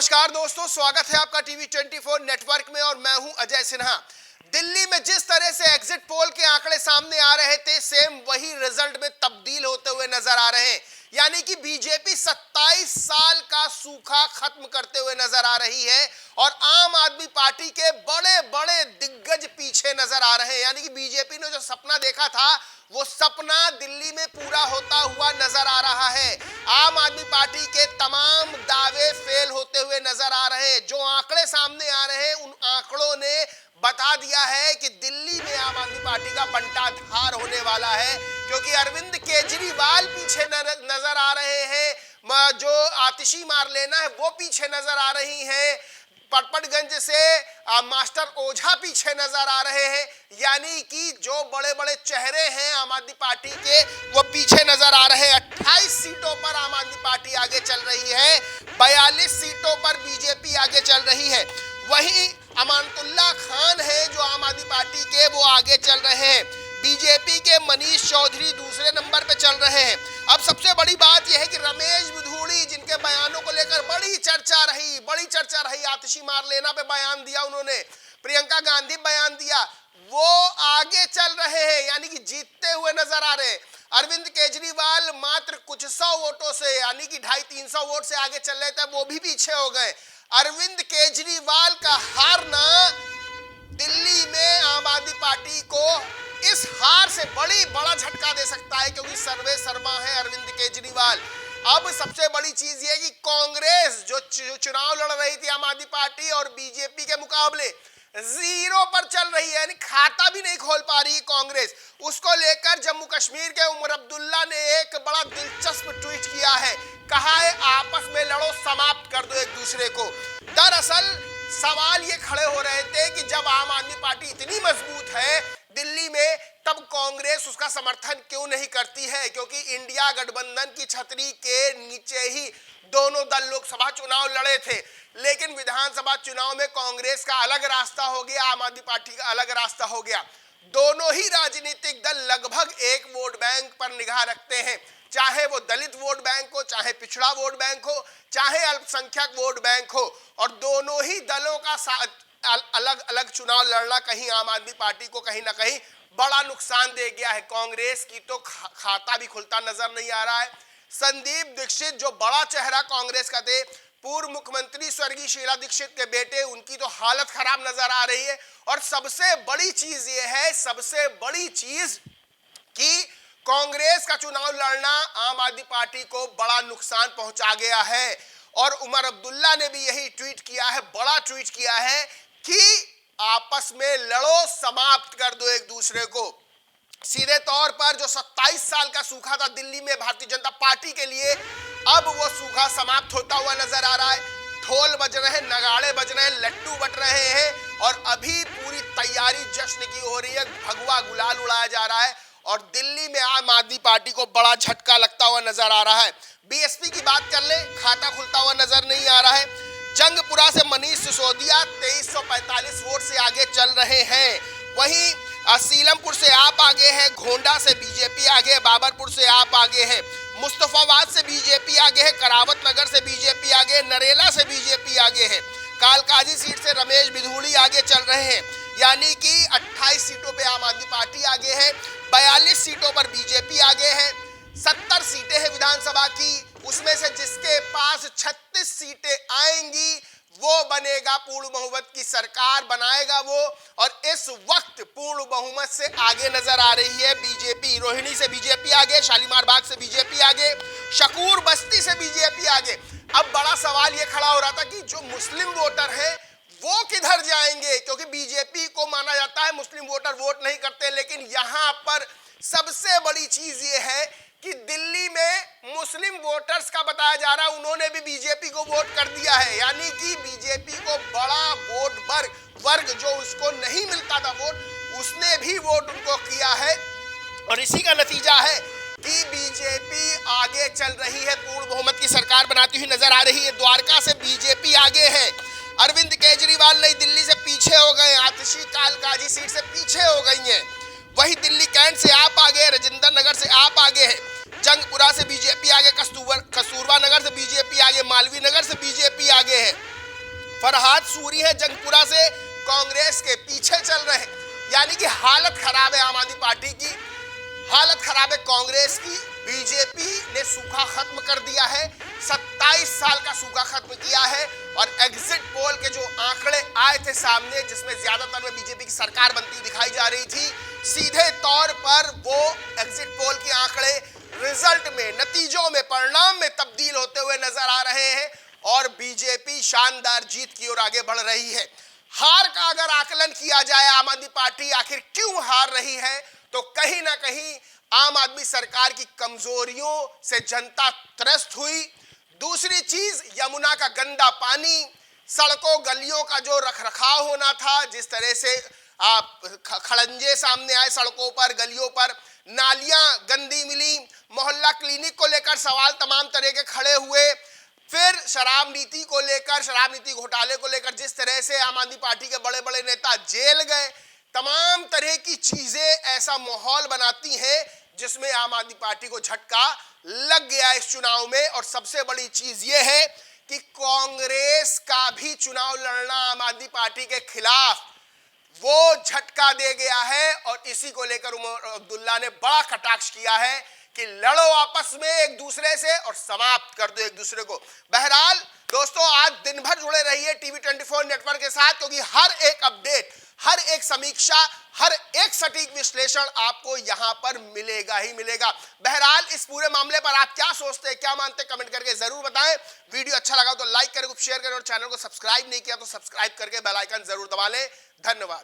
नमस्कार दोस्तों, स्वागत है आपका टीवी 24 नेटवर्क में और मैं हूं अजय सिन्हा। दिल्ली में जिस तरह से एग्जिट पोल के आंकड़े सामने आ रहे थे, सेम वही रिजल्ट में तब्दील होते हुए नजर आ रहे हैं। यानी कि बीजेपी 27 साल का सूखा खत्म करते हुए नजर आ रही है और आम आदमी पार्टी के बड़े बड़े दिग्गज पीछे नजर आ रहे हैं। यानी कि बीजेपी ने जो सपना देखा था वो सपना दिल्ली में पूरा होता हुआ नजर आ रहा है। आम आदमी पार्टी के तमाम दावे फेल होते हुए नजर आ रहे हैं। जो आंकड़े सामने आ रहे हैं उन आंकड़ों ने बता दिया है कि दिल्ली में आम आदमी पार्टी का बंटाधार होने वाला है, क्योंकि अरविंद केजरीवाल पीछे नजर आ रहे हैं। जो आतिशी मार लेना है वो पीछे नजर आ रही हैं। पटपटगंज से मास्टर ओझा पीछे नजर आ रहे हैं। यानी कि जो बड़े बड़े चेहरे हैं आम आदमी पार्टी के वो पीछे नजर आ रहे हैं। 28 सीटों पर आम आदमी पार्टी आगे चल रही है, 42 सीटों पर बीजेपी आगे चल रही है। वहीं अमानतुल्लाह खान है जो आम आदमी पार्टी के, वो आगे चल रहे हैं। बीजेपी के मनीष चौधरी दूसरे नंबर पे चल रहे हैं। अब सबसे बड़ी बात यह है कि रमेश बिधूड़ी, जिनके बयानों को लेकर बड़ी चर्चा रही, आतिशी मार लेना पे बयान दिया उन्होंने, प्रियंका गांधी बयान दिया, वो आगे चल रहे हैं, यानी कि जीतते हुए नजर आ रहे हैं। अरविंद केजरीवाल मात्र कुछ 100 वोटों से, यानी कि 250-300 वोट से आगे चल रहे थे, वो भी पीछे हो गए। अरविंद केजरीवाल का हारना दिल्ली में आम आदमी पार्टी को इस हार से बड़ा झटका दे सकता है, क्योंकि सर्वे सर्वा है अरविंद केजरीवाल। अब सबसे बड़ी चीज ये कि कांग्रेस जो चुनाव लड़ रही थी आम आदमी पार्टी और बीजेपी के मुकाबले जीरो पर चल रही है, यानी खाता भी नहीं खोल पा रही है कांग्रेस। उसको लेकर जम्मू कश्मीर के उमर अब्दुल्ला ने एक बड़ा दिलचस्प ट्वीट किया है, कहा है आपस में लड़ो, समाप्त कर दो एक दूसरे को। दरअसल सवाल ये खड़े हो रहे थे कि जब आम आदमी पार्टी इतनी मजबूत है दिल्ली में, तब कांग्रेस उसका समर्थन क्यों नहीं करती है, क्योंकि इंडिया गठबंधन की छतरी के नीचे ही दोनों दल लोकसभा चुनाव लड़े थे। लेकिन विधानसभा चुनाव में कांग्रेस का अलग रास्ता हो गया, आम आदमी पार्टी का अलग रास्ता हो गया। दोनों ही राजनीतिक दल लगभग एक वोट बैंक पर निगाह रखते हैं, चाहे वो दलित वोट बैंक हो, चाहे पिछड़ा वोट बैंक हो, चाहे अल्पसंख्यक वोट बैंक हो। और दोनों ही दलों का अलग अलग चुनाव लड़ना कहीं आम आदमी पार्टी को कहीं ना कहीं बड़ा नुकसान दे गया है। कांग्रेस की तो खाता भी खुलता नजर नहीं आ रहा है। संदीप दीक्षित जो बड़ा चेहरा कांग्रेस का थे, पूर्व मुख्यमंत्री स्वर्गीय शीला दीक्षित के बेटे, उनकी तो हालत खराब नजर आ रही है। और सबसे बड़ी चीज ये है, कि कांग्रेस का चुनाव लड़ना आम आदमी पार्टी को बड़ा नुकसान पहुंचा गया है। और उमर अब्दुल्ला ने भी यही ट्वीट किया है, बड़ा ट्वीट किया है कि आपस में लड़ो, समाप्त कर दो एक दूसरे को। सीधे तौर पर जो 27 साल का सूखा था दिल्ली में भारतीय जनता पार्टी के लिए, अब वो सूखा समाप्त होता हुआ नजर आ रहा है। ढोल बज रहे हैं, नगाड़े बज रहे हैं, लड्डू बट रहे हैं और अभी पूरी तैयारी जश्न की हो रही है, भगवा गुलाल उड़ाया जा रहा है। और दिल्ली में आम आदमी पार्टी को बड़ा झटका लगता हुआ नजर आ रहा है। बीएसपी की बात कर ले, खाता खुलता हुआ नजर नहीं आ रहा है। जंगपुरा से मनीष सिसोदिया 2345 वोट से आगे चल रहे हैं। वहीं सीलमपुर से आप आगे है, घोंडा से बीजेपी आगे है, बाबरपुर से आप आगे है, मुस्तफाबाद से बीजेपी आगे है, करावत नगर से बीजेपी आगे, नरेला से बीजेपी आगे है, कालकाजी सीट से रमेश बिधूड़ी आगे चल रहे हैं। यानी कि 28 सीटों पे आम आदमी पार्टी आगे है, 42 सीटों पर बीजेपी आगे है। 70 सीटें हैं विधानसभा की, उसमें से जिसके पास 36 सीटें आएंगी वो बनेगा, पूर्ण बहुमत की सरकार बनाएगा वो। और इस वक्त पूर्ण बहुमत से आगे नजर आ रही है बीजेपी। रोहिणी से बीजेपी आगे, शालीमार बाग से बीजेपी आगे, शकूर बस्ती से बीजेपी आगे। अब बड़ा सवाल ये खड़ा हो रहा था कि जो मुस्लिम वोटर है वो किधर जाएंगे, क्योंकि बीजेपी को माना जाता है मुस्लिम वोटर वोट नहीं करते। लेकिन यहां पर सबसे बड़ी चीज ये है कि दिल्ली में मुस्लिम वोटर्स का बताया जा रहा है, उन्होंने भी बीजेपी को वोट कर दिया है। यानी कि बीजेपी को बड़ा वोट वर्ग जो उसको नहीं मिलता था वोट, उसने भी वोट उनको किया है। और इसी का नतीजा है कि बीजेपी आगे चल रही है, पूर्ण बहुमत की सरकार बनाती हुई नजर आ रही है। द्वारका से बीजेपी आगे है, अरविंद केजरीवाल नई दिल्ली से पीछे हो गए, आतिशी कालकाजी सीट से पीछे हो गई हैं। वही दिल्ली कैंट से आप आगे है, राजेंद्र नगर से आप आगे है, जंगपुरा से बीजेपी आगे, कस्तूरबा नगर से बीजेपी आगे, मालवीय नगर से बीजेपी आगे है। फरहाद सूरी है जंगपुरा से, कांग्रेस के पीछे चल रहे हैं। यानी कि हालत खराब है आम आदमी पार्टी की, हालत खराब है कांग्रेस की। बीजेपी ने सूखा खत्म कर दिया है, 27 साल का सूखा खत्म किया है। और एग्जिट पोल के जो आंकड़े आए थे सामने, जिसमें ज्यादातर में बीजेपी की सरकार बनती हुई दिखाई जा रही थी, सीधे तौर पर वो एग्जिट पोल के आंकड़े रिजल्ट में, नतीजों में, परिणाम में तब्दील होते हुए नजर आ रहे हैं और बीजेपी शानदार जीत की ओर आगे बढ़ रही है। हार का अगर आकलन किया जाए, आम आदमी पार्टी आखिर क्यों हार रही है, तो कहीं ना कहीं आम आदमी सरकार की कमजोरियों से जनता त्रस्त हुई। दूसरी चीज, यमुना का गंदा पानी, सड़कों गलियों का जो रखरखाव होना था, जिस तरह से खड़ंजे सामने आए सड़कों पर, गलियों पर, नालियां गंदी मिली, मोहल्ला क्लिनिक को लेकर सवाल तमाम तरह के खड़े हुए। फिर शराब नीति को लेकर, शराब नीति घोटाले को लेकर जिस तरह से आम आदमी पार्टी के बड़े बड़े नेता जेल गए, तमाम तरह की चीजें ऐसा माहौल बनाती हैं जिसमें आम आदमी पार्टी को झटका लग गया इस चुनाव में। और सबसे बड़ी चीज यह है कि कांग्रेस का भी चुनाव लड़ना आम आदमी पार्टी के खिलाफ वो झटका दे गया है। और इसी को लेकर उमर अब्दुल्ला ने बड़ा कटाक्ष किया है कि लड़ो आपस में एक दूसरे से और समाप्त कर दो एक दूसरे को। बहरहाल दोस्तों, आज दिन भर जुड़े रहिए टीवी 24 नेटवर्क के साथ, क्योंकि हर एक अपडेट, हर एक समीक्षा, हर एक सटीक विश्लेषण आपको यहां पर मिलेगा ही मिलेगा। बहरहाल इस पूरे मामले पर आप क्या सोचते हैं, क्या मानते हैं, कमेंट करके जरूर बताएं। वीडियो अच्छा लगा तो लाइक करें, शेयर करें और चैनल को सब्सक्राइब नहीं किया तो सब्सक्राइब करके बेल आइकन जरूर दबा लें। धन्यवाद।